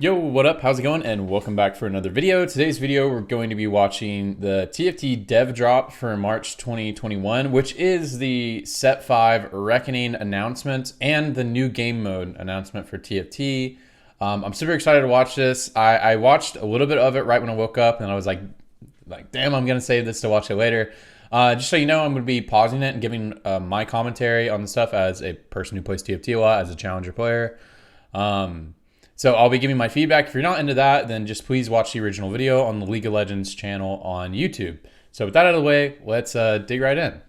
Yo, what up? How's it going? And welcome back for another video. Today's video, we're going to be watching the TFT dev drop for March 2021, which is the Set 5 Reckoning announcement and the new game mode announcement for TFT. I'm super excited to watch this. I watched a little bit of it right when I woke up, and I was like, damn, I'm going to save this to watch it later. Just so you know, I'm going to be pausing it and giving my commentary on the stuff as a person who plays TFT a lot, as a challenger player. So I'll be giving my feedback. If you're not into that, then just please watch the original video on the League of Legends channel on YouTube. So with that out of the way, let's dig right in.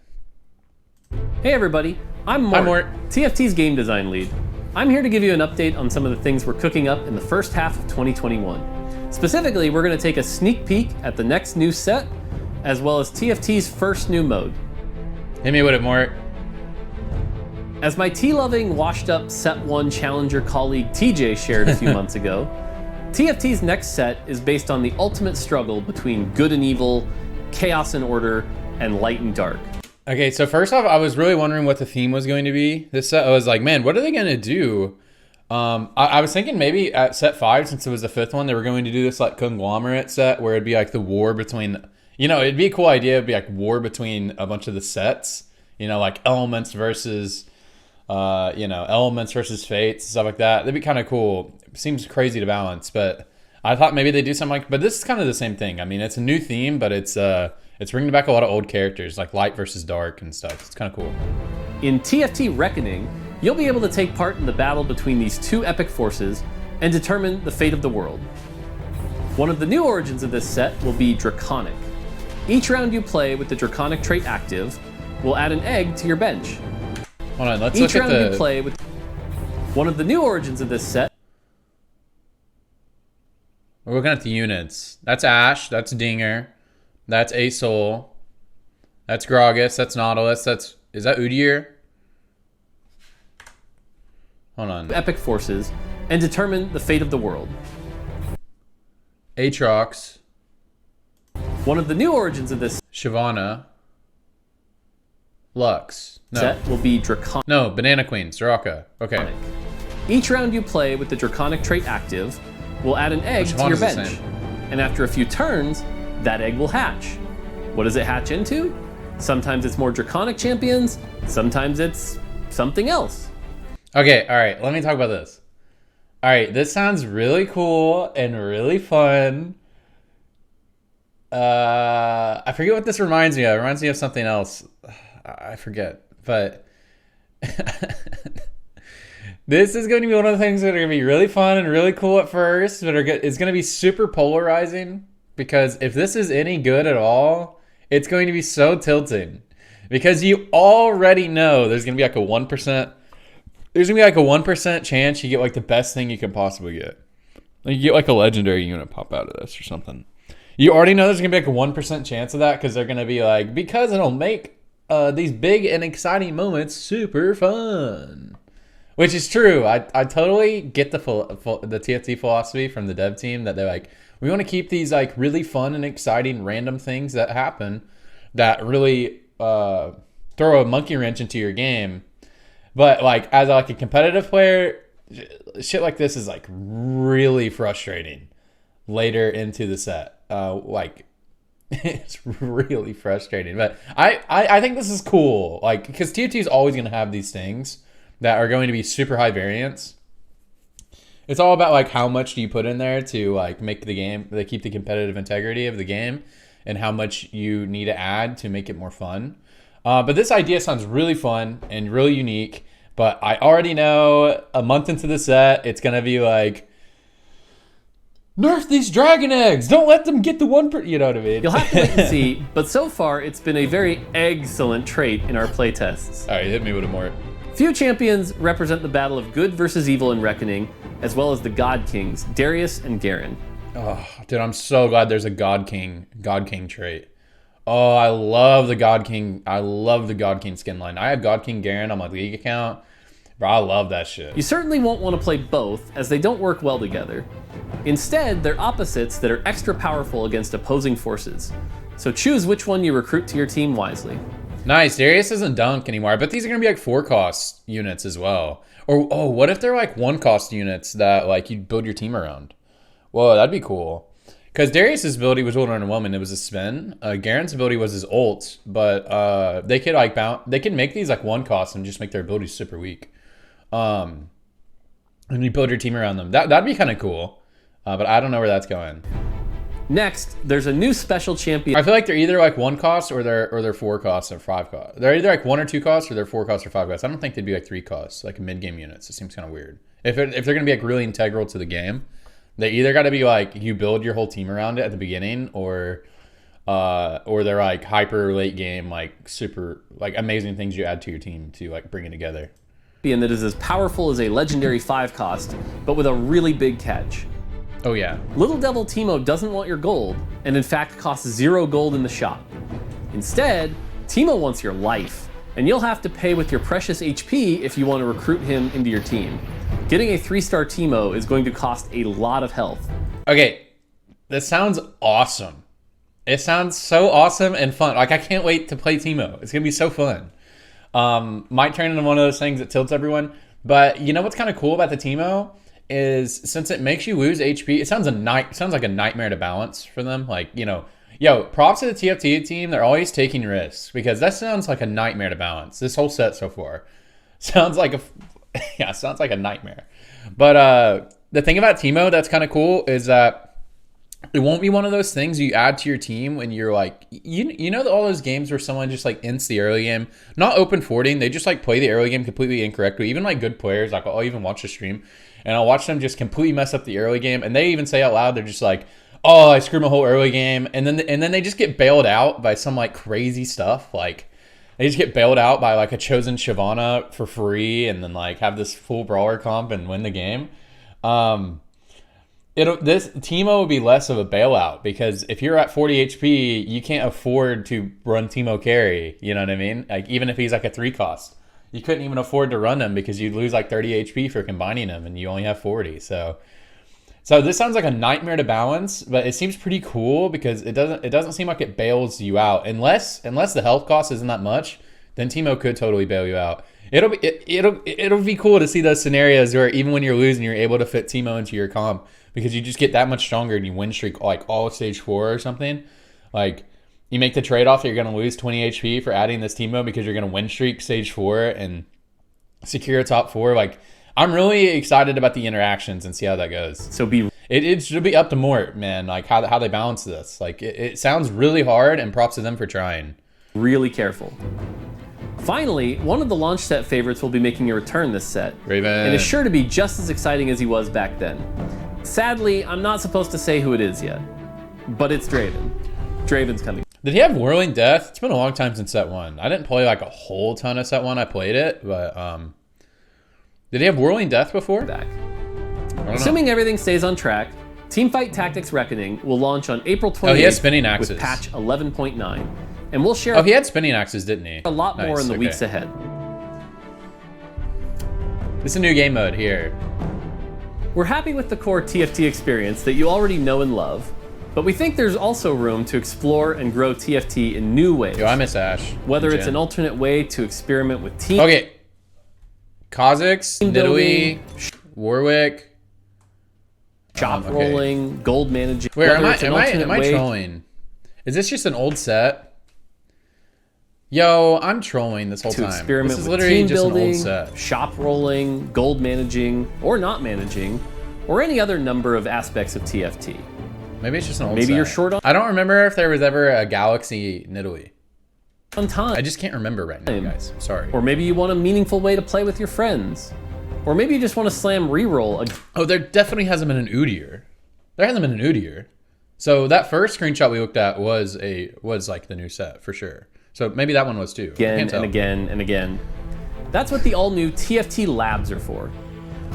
Hey everybody, I'm Mort, Hi, Mort. TFT's game design lead. I'm here to give you an update on some of the things we're cooking up in the first half of 2021. Specifically, we're going to take a sneak peek at the next new set, as well as TFT's first new mode. Hit me with it, Mort. As my tea-loving, washed-up Set 1 challenger colleague TJ shared a few months ago, TFT's next set is based on the ultimate struggle between good and evil, chaos and order, and light and dark. Okay, so first off, I was really wondering what the theme was going to be this set. I was like, man, what are they going to do? I was thinking maybe at Set 5, since it was the fifth one, they were going to do this like conglomerate set where it'd be like the war between, it'd be a cool idea. It'd be like war between a bunch of the sets, like elements versus... elements versus fates, stuff like that. That'd be kind of cool. Seems crazy to balance, but I thought maybe they do something like. But this is kind of the same thing. I mean, it's a new theme, but it's bringing back a lot of old characters, like light versus dark and stuff. It's kind of cool. In TFT Reckoning, you'll be able to take part in the battle between these two epic forces and determine the fate of the world. One of the new origins of this set will be Draconic. Each round you play with the Draconic trait active will add an egg to your bench. Hold on, let's Each look at round the... you play with one of the new origins of this set. We're looking at the units. That's Ashe, that's Dinger, that's Asoul, that's Gragas, that's Nautilus, is that Udyr? Hold on. Epic forces and determine the fate of the world. Aatrox. One of the new origins of this Shyvana. Lux. No. set will be Draconic. No, Banana Queen, Soraka. Okay. Each round you play with the Draconic trait active will add an egg to your Shyvana's the bench. same. And after a few turns, that egg will hatch. What does it hatch into? Sometimes it's more Draconic champions, sometimes it's something else. Okay, all right, let me talk about this. All right, this sounds really cool and really fun. I forget what this reminds me of. It reminds me of something else. I forget, but this is going to be one of the things that are going to be really fun and really cool at first, but it's going to be super polarizing, because if this is any good at all, it's going to be so tilting, because you already know there's going to be like a 1%. There's going to be like a 1% chance you get like the best thing you can possibly get. Like you get like a legendary unit pop out of this or something. You already know there's going to be like a 1% chance of that, because they're going to be like, because it'll make these big and exciting moments super fun, which is true. I totally get the TFT philosophy from the dev team that they're like, we want to keep these like really fun and exciting random things that happen that really throw a monkey wrench into your game. But like as like a competitive player, shit like this is like really frustrating later into the set. It's really frustrating, but I think this is cool, like, because TFT is always going to have these things that are going to be super high variance. It's all about like how much do you put in there to like make the game, they keep the competitive integrity of the game, and how much you need to add to make it more fun. But this idea sounds really fun and really unique, but I already know a month into the set it's going to be like, nerf these dragon eggs! Don't let them get the one per... You know what I mean? You'll have to wait and see, but so far it's been a very excellent trait in our playtests. All right, hit me with a more. Few champions represent the battle of good versus evil in Reckoning, as well as the God Kings, Darius and Garen. Oh, dude, I'm so glad there's a God King trait. Oh, I love the God King. I love the God King skin line. I have God King Garen on my League account. Bro, I love that shit. You certainly won't want to play both, as they don't work well together. Instead, they're opposites that are extra powerful against opposing forces. So choose which one you recruit to your team wisely. Nice. Darius doesn't dunk anymore. I bet these are going to be like 4-cost units as well. Or, oh, what if they're like 1-cost units that like you build your team around? Whoa, that'd be cool. Because Darius's ability was a little underwhelming. It was a spin. Garen's ability was his ult, but they could like they can make these like 1-cost and just make their abilities super weak. And you build your team around them. That'd be kind of cool. But I don't know where that's going. Next, there's a new special champion. I feel like they're either like 1-cost or they're 4-cost or 5-cost. They're either like 1 or 2-cost or they're 4-cost or 5-cost. I don't think they'd be like 3-cost, like mid-game units. It seems kind of weird. If they're gonna be like really integral to the game, they either got to be like you build your whole team around it at the beginning, or they're like hyper late game, like super like amazing things you add to your team to like bring it together. And that is as powerful as a legendary 5-cost, but with a really big catch. Oh yeah. Little Devil Teemo doesn't want your gold, and in fact costs 0 gold in the shop. Instead, Teemo wants your life, and you'll have to pay with your precious HP if you want to recruit him into your team. Getting a 3-star Teemo is going to cost a lot of health. Okay, this sounds awesome. It sounds so awesome and fun. Like I can't wait to play Teemo. It's gonna be so fun. Might turn into one of those things that tilts everyone, but you know what's kind of cool about the Teemo is since it makes you lose HP, it sounds like a nightmare to balance for them. Like, you know, yo, props to the TFT team. They're always taking risks because that sounds like a nightmare to balance. This whole set so far sounds like sounds like a nightmare. But the thing about Teemo that's kind of cool is that it won't be one of those things you add to your team when you're like, you know, all those games where someone just like ints the early game, not open forwarding, they just like play the early game completely incorrectly. Even like good players, like I'll even watch the stream and I'll watch them just completely mess up the early game, and they even say out loud, they're just like, oh, I screwed my whole early game, and then they just get bailed out by some like crazy stuff. Like they just get bailed out by like a chosen Shyvana for free, and then like have this full brawler comp and win the game. This Teemo would be less of a bailout because if you're at 40 HP, you can't afford to run Teemo carry. You know what I mean? Like even if he's like a 3-cost, you couldn't even afford to run him because you'd lose like 30 HP for combining him, and you only have 40. So this sounds like a nightmare to balance, but it seems pretty cool because it doesn't seem like it bails you out unless the health cost isn't that much. Then Teemo could totally bail you out. It'll be cool to see those scenarios where even when you're losing, you're able to fit Teemo into your comp because you just get that much stronger and you win streak like all stage 4 or something. Like you make the trade-off that you're going to lose 20 HP for adding this Teemo because you're going to win streak stage 4 and secure a top 4. Like I'm really excited about the interactions and see how that goes. So it should be up to Mort, man, like how they balance this. Like it sounds really hard, and props to them for trying. Really careful. Finally, one of the launch set favorites will be making a return this set. Draven. And is sure to be just as exciting as he was back then. Sadly, I'm not supposed to say who it is yet, but it's Draven. Draven's coming. Did he have Whirling Death? It's been a long time since set 1. I didn't play like a whole ton of set 1. I played it, but did he have Whirling Death before? Back. Assuming everything stays on track, Teamfight Tactics Reckoning will launch on April 28th. Oh, he has spinning axes with patch 11.9. And we'll share he had spinning axes, didn't he? A lot more in the weeks ahead. This is a new game mode here. We're happy with the core TFT experience that you already know and love, but we think there's also room to explore and grow TFT in new ways. Yo, I miss Ashe. Whether it's an alternate way to experiment with team. Okay. Kha'Zix, Nidalee, Warwick. Shop rolling, gold managing. Wait, am I trolling? Is this just an old set? Yo, I'm trolling this whole time. Experiment this is with literally team just building, an old set. Shop rolling, gold managing, or not managing, or any other number of aspects of TFT. Maybe it's just an old set. Maybe you're short on I don't remember if there was ever a Galaxy Nidalee. on time. I just can't remember right now, guys. I'm sorry. Or maybe you want a meaningful way to play with your friends. Or maybe you just want to slam reroll. Oh, there definitely hasn't been an Udyr. There hasn't been an Udyr. So that first screenshot we looked at was like the new set for sure. So maybe that one was too. Again and again and again. That's what the all-new TFT Labs are for.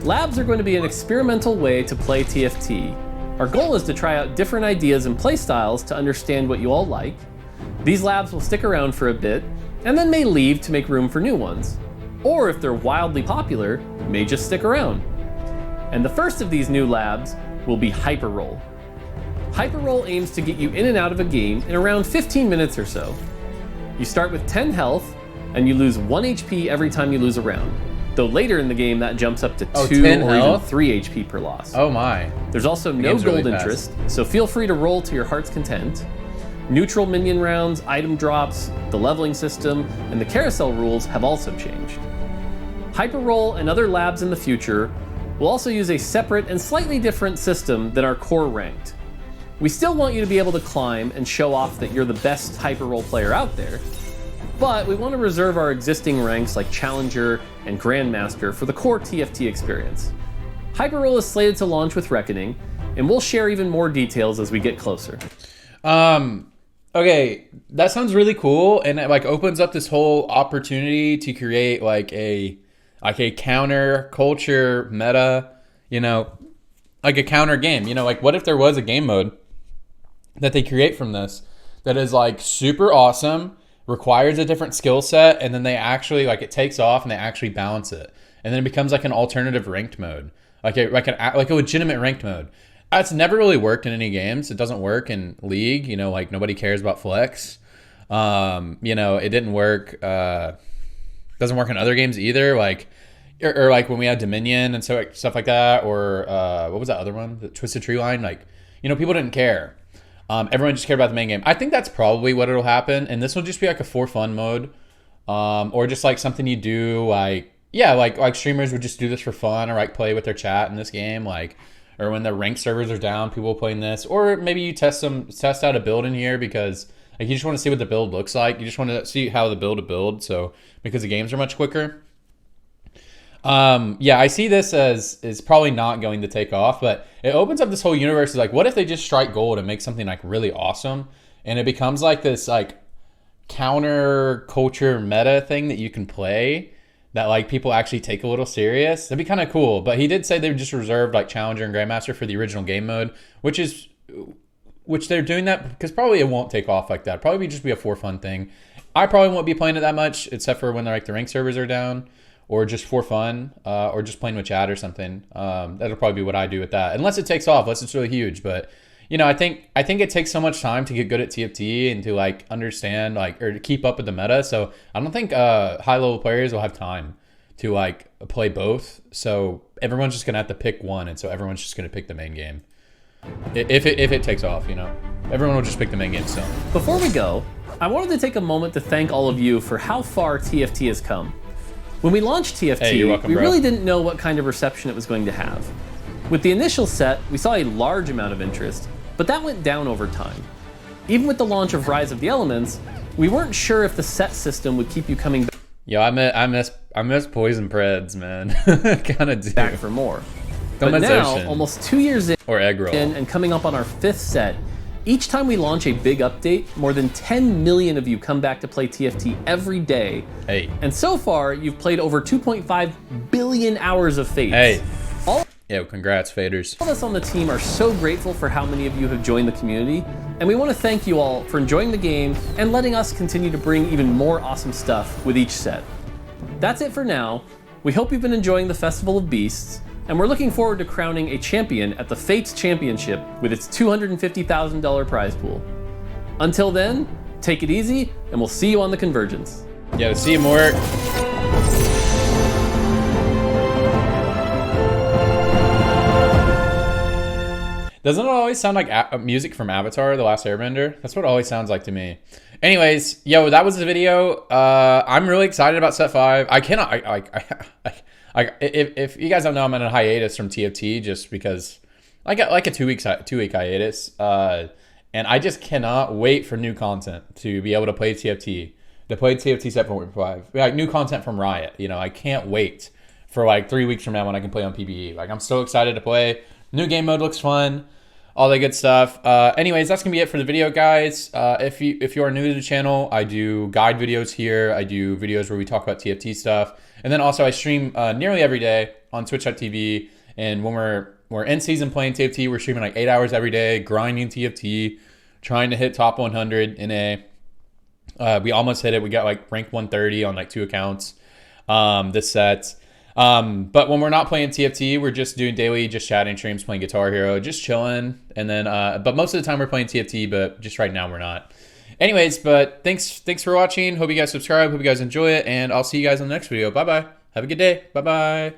Labs are going to be an experimental way to play TFT. Our goal is to try out different ideas and play styles to understand what you all like. These labs will stick around for a bit, and then may leave to make room for new ones. Or if they're wildly popular, may just stick around. And the first of these new labs will be Hyper Roll. Hyper Roll aims to get you in and out of a game in around 15 minutes or so. You start with 10 health, and you lose 1 HP every time you lose a round. Though later in the game, that jumps up to 2 or even 3 HP per loss. Oh my. There's also no gold interest, so feel free to roll to your heart's content. Neutral minion rounds, item drops, the leveling system, and the carousel rules have also changed. Hyperroll and other labs in the future will also use a separate and slightly different system than our core ranked. We still want you to be able to climb and show off that you're the best hyperroll player out there, but we want to reserve our existing ranks like Challenger and Grandmaster for the core TFT experience. Hyperroll is slated to launch with Reckoning, and we'll share even more details as we get closer. Okay, that sounds really cool, and it like opens up this whole opportunity to create like a counter culture meta, you know, like a counter game. You know, like what if there was a game mode that they create from this that is like super awesome, requires a different skill set, and then they actually like it takes off and they actually balance it, and then it becomes like an alternative ranked mode, like a legitimate ranked mode. That's never really worked in any games. It doesn't work in League. You know, like nobody cares about flex. You know, it didn't work. Doesn't work in other games either. Like, or like when we had Dominion and so stuff like that. Or what was that other one? The Twisted Tree Line. Like, you know, people didn't care. Everyone just cared about the main game. I think that's probably what it'll happen. And this will just be like a for fun mode, or just like something you do. Like, yeah, like streamers would just do this for fun, or like play with their chat in this game. Like. Or when the ranked servers are down, people playing this. Or maybe you test out a build in here because like you just want to see what the build looks like. You just want to see how the build. So because the games are much quicker. Yeah, I see this as is probably not going to take off, but it opens up this whole universe. Like, what if they just strike gold and make something like really awesome, and it becomes like this like counter culture meta thing that you can play. That like people actually take a little serious. That'd be kind of cool. But he did say they just reserved like Challenger and Grandmaster for the original game mode, which they're doing that because probably it won't take off like that. Probably just be a for fun thing. I probably won't be playing it that much, except for when like the ranked servers are down, or just for fun, or just playing with chat or something. That'll probably be what I do with that, unless it takes off, unless it's really huge. But you know, I think it takes so much time to get good at TFT and to like understand like or to keep up with the meta. So I don't think high level players will have time to like play both. So everyone's just gonna have to pick one, and so everyone's just gonna pick the main game. If it takes off, you know, everyone will just pick the main game. So before we go, I wanted to take a moment to thank all of you for how far TFT has come. When we launched TFT, hey, you're welcome, we bro. really didn't know what kind of reception it was going to have. With the initial set, we saw a large amount of interest, but that went down over time. Even with the launch of Rise of the Elements, we weren't sure if the set system would keep you coming back. Yo, I miss Poison Preds, man. Kind of do. Back for more. Don't but miss now, Ocean. almost 2 years in, or Egg Roll. and coming up on our 5th set, each time we launch a big update, more than 10 million of you come back to play TFT every day. Hey. And so far, you've played over 2.5 billion hours of Fates. Hey. Yo, congrats, Faders. All of us on the team are so grateful for how many of you have joined the community, and we want to thank you all for enjoying the game and letting us continue to bring even more awesome stuff with each set. That's it for now. We hope you've been enjoying the Festival of Beasts, and we're looking forward to crowning a champion at the Fates Championship with its $250,000 prize pool. Until then, take it easy, and we'll see you on the Convergence. Yo, see you more. Doesn't it always sound like music from Avatar, The Last Airbender? That's what it always sounds like to me. Anyways, yo, that was the video. I'm really excited about Set 5. I cannot, if you guys don't know, I'm on a hiatus from TFT just because I got like a two-week hiatus. And I just cannot wait for new content to be able to play TFT. To play TFT 7.5. Like new content from Riot. You know, I can't wait for like 3 weeks from now when I can play on PvE. Like I'm so excited to play. New game mode looks fun, all that good stuff. Anyways, that's gonna be it for the video, guys. If you are new to the channel, I do guide videos here. I do videos where we talk about TFT stuff, and then also I stream nearly every day on Twitch.tv. And when we're in season playing TFT, we're streaming like 8 hours every day, grinding TFT, trying to hit top 100 in a. We almost hit it. We got like rank 130 on like 2 accounts this set. But when we're not playing TFT, we're just doing daily, just chatting streams, playing Guitar Hero, just chilling. And then, but most of the time we're playing TFT, but just right now we're not. Anyways, but thanks for watching. Hope you guys subscribe. Hope you guys enjoy it. And I'll see you guys in the next video. Bye-bye. Have a good day. Bye-bye.